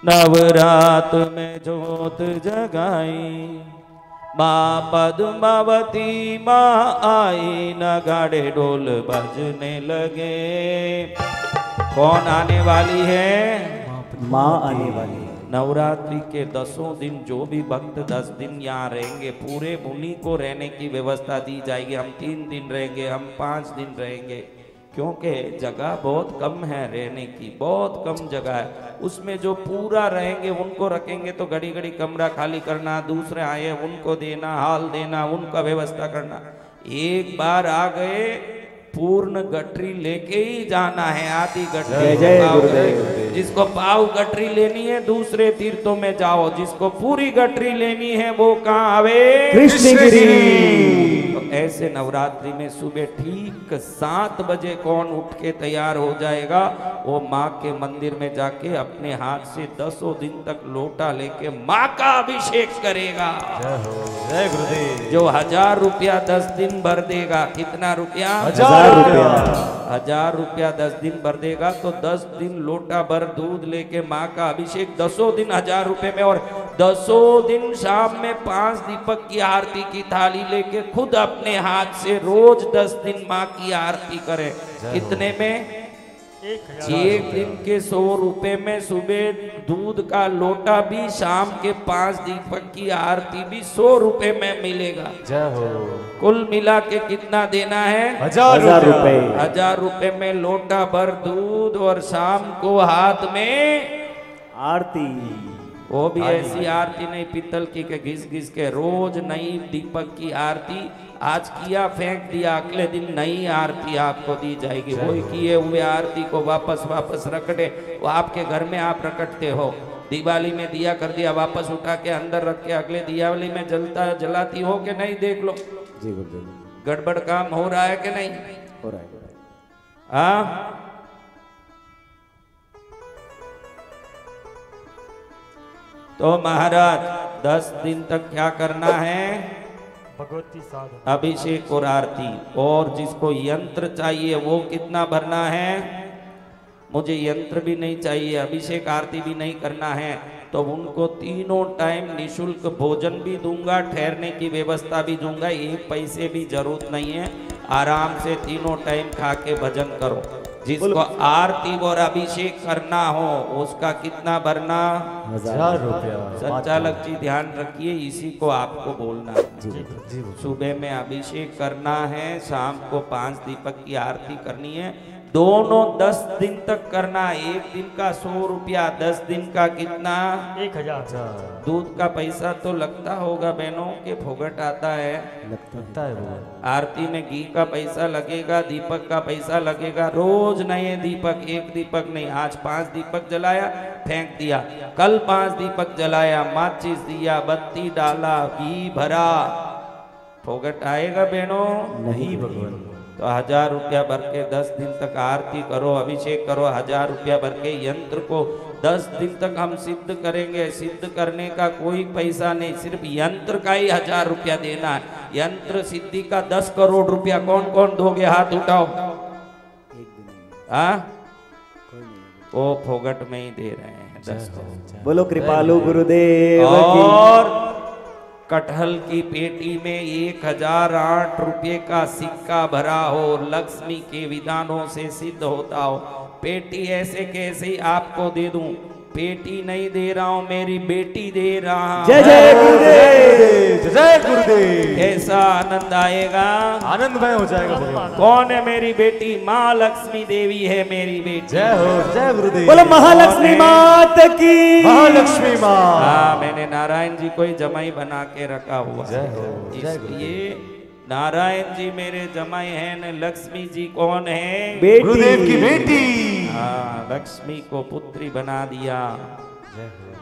नवरात में जोत जगाई, माँ पद्मावती माँ आई, नगाड़े ढोल बजने लगे। कौन आने वाली है? माँ आने वाली है। नवरात्रि के 10 दिन जो भी भक्त 10 दिन यहाँ रहेंगे, पूरे मुनि को रहने की व्यवस्था दी जाएगी। हम 3 दिन रहेंगे, हम 5 दिन रहेंगे, क्योंकि जगह बहुत कम है रहने की, बहुत कम जगह है। उसमें जो पूरा रहेंगे उनको रखेंगे तो घड़ी घड़ी कमरा खाली करना, दूसरे आए उनको देना, हाल देना, उनका व्यवस्था करना। एक बार आ गए पूर्ण गठरी लेके ही जाना है, आधी गठरी। जिसको पाव गठरी लेनी है दूसरे तीर्थों में जाओ, जिसको पूरी गठरी लेनी है वो कहाँ आवे? कृष्णगिरी। तो ऐसे नवरात्रि में सुबह ठीक 7 बजे कौन उठ के तैयार हो जाएगा? वो माँ के मंदिर में जाके अपने हाथ से 10 दिन तक लोटा लेके माँ का अभिषेक करेगा। जय गुरुदेव। जो 1000 रुपया 10 दिन भर देगा, कितना रुपया? 1000 रुपया। 1000 रुपया 10 दिन भर देगा तो 10 दिन लोटा भर दूध लेके माँ का अभिषेक 10 दिन 1000 रुपए में, और 10 दिन शाम में 5 दीपक की आरती की थाली लेके खुद अपने हाथ से रोज 10 दिन माँ की आरती करे। कितने में? 1 दिन के 100 रुपए में सुबह दूध का लोटा भी, शाम के 5 दीपक की आरती भी 100 रुपए में मिलेगा। जय हो। कुल मिला के कितना देना है? 1000 रुपए। 1000 रुपए में लोटा भर दूध और शाम को हाथ में आरती। वो भी ऐसी आरती नहीं पीतल की के घिस घिस के, रोज नई दीपक की आरती। आज किया फेंक दिया, अगले दिन नई आरती आपको दी जाएगी। वही किए हुए आरती को वापस रखते, वो आपके घर में आप रखते हो। दिवाली में दिया कर दिया, वापस उठा के अंदर रख के अगले दिवाली में जलाती हो कि नहीं? देख लो जी गुरुदेव। गड़बड़ काम हो रहा है कि नहीं हो रहा है? हाँ। तो महाराज 10 दिन तक क्या करना है? भगवती साधना, अभिषेक और आरती। और जिसको यंत्र चाहिए वो कितना भरना है? मुझे यंत्र भी नहीं चाहिए, अभिषेक आरती भी नहीं करना है, तो उनको तीनों टाइम निशुल्क भोजन भी दूंगा, ठहरने की व्यवस्था भी दूंगा। 1 पैसे भी जरूरत नहीं है, आराम से तीनों टाइम खा के भजन करो। जिसको आरती और अभिषेक करना हो उसका कितना भरना? 1000 रुपया। संचालक जी ध्यान रखिए, इसी को आपको बोलना है। सुबह में अभिषेक करना है, शाम को 5 दीपक की आरती करनी है, दोनों 10 दिन तक करना। 1 दिन का 100 रुपया, 10 दिन का कितना? 1000। दूध का पैसा तो लगता होगा बहनों के, फोगट आता है? लगता है वो। आरती में घी का पैसा लगेगा, दीपक का पैसा लगेगा, रोज नए दीपक, 1 दीपक नहीं। आज 5 दीपक जलाया फेंक दिया, कल 5 दीपक जलाया, माचिस दिया, बत्ती डाला, घी भरा, फोगट आएगा बहनों? नहीं भगवान। तो 1000 रुपया भर के 10 दिन तक आरती करो, अभिषेक करो। 1000 रुपया भर के यंत्र को 10 दिन तक हम सिद्ध करेंगे। सिद्ध करने का कोई पैसा नहीं, सिर्फ यंत्र का ही 1000 रुपया देना है। यंत्र सिद्धि का 10 करोड़ रुपया कौन कौन दोगे? हाथ उठाओ। हाँ, वो फोगट में ही दे रहे हैं 10 करोड़। बोलो कृपालु गुरुदेव। और कटहल की पेटी में 1008 रुपये का सिक्का भरा हो, लक्ष्मी के विधानों से सिद्ध होता हो। पेटी ऐसे कैसे आपको दे दूं? पेटी नहीं दे रहा हूं, मेरी बेटी दे रहा हूं। जय जय गुरुदेव। जय गुरुदेव। कैसा आनंद आएगा? आनंदमय हो जाएगा भगवान। कौन है मेरी बेटी? माँ लक्ष्मी देवी है मेरी बेटी। जय हो। जय गुरुदेव। बोलो महालक्ष्मी मात की। महालक्ष्मी माँ। हाँ, मैंने नारायण जी को ही जमाई बना के रखा हुआ। जय हो। इसलिए नारायण जी मेरे जमाई हैं न, लक्ष्मी जी कौन है? गुरुदेव की बेटी। हाँ, लक्ष्मी को पुत्री बना दिया जय हो।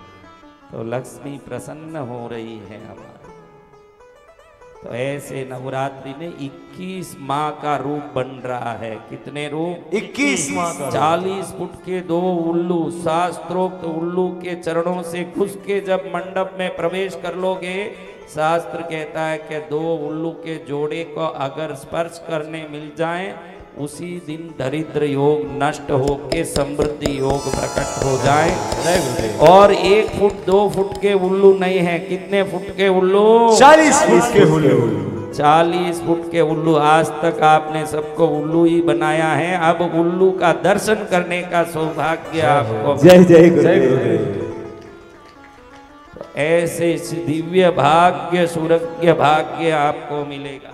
तो लक्ष्मी प्रसन्न हो रही है हमारी। तो ऐसे नवरात्रि में 21 माँ का रूप बन रहा है। कितने रूप? 21 माँ का। 40 फुट के 2 उल्लू, शास्त्रोक्त उल्लू के चरणों से घुस के जब मंडप में प्रवेश कर लोगे, शास्त्र कहता है कि 2 उल्लू के जोड़े को अगर स्पर्श करने मिल जाए उसी दिन दरिद्र योग नष्ट होके समृद्धि योग प्रकट हो जाए। और 1 फुट 2 फुट के उल्लू नहीं है, कितने फुट के उल्लू? 40 फुट के उल्लू। 40 फुट के उल्लू। आज तक आपने सबको उल्लू ही बनाया है, अब उल्लू का दर्शन करने का सौभाग्य आपको। जय जय गुरुदेव। ऐसे दिव्य भाग्य सुरग्य भाग्य आपको मिलेगा।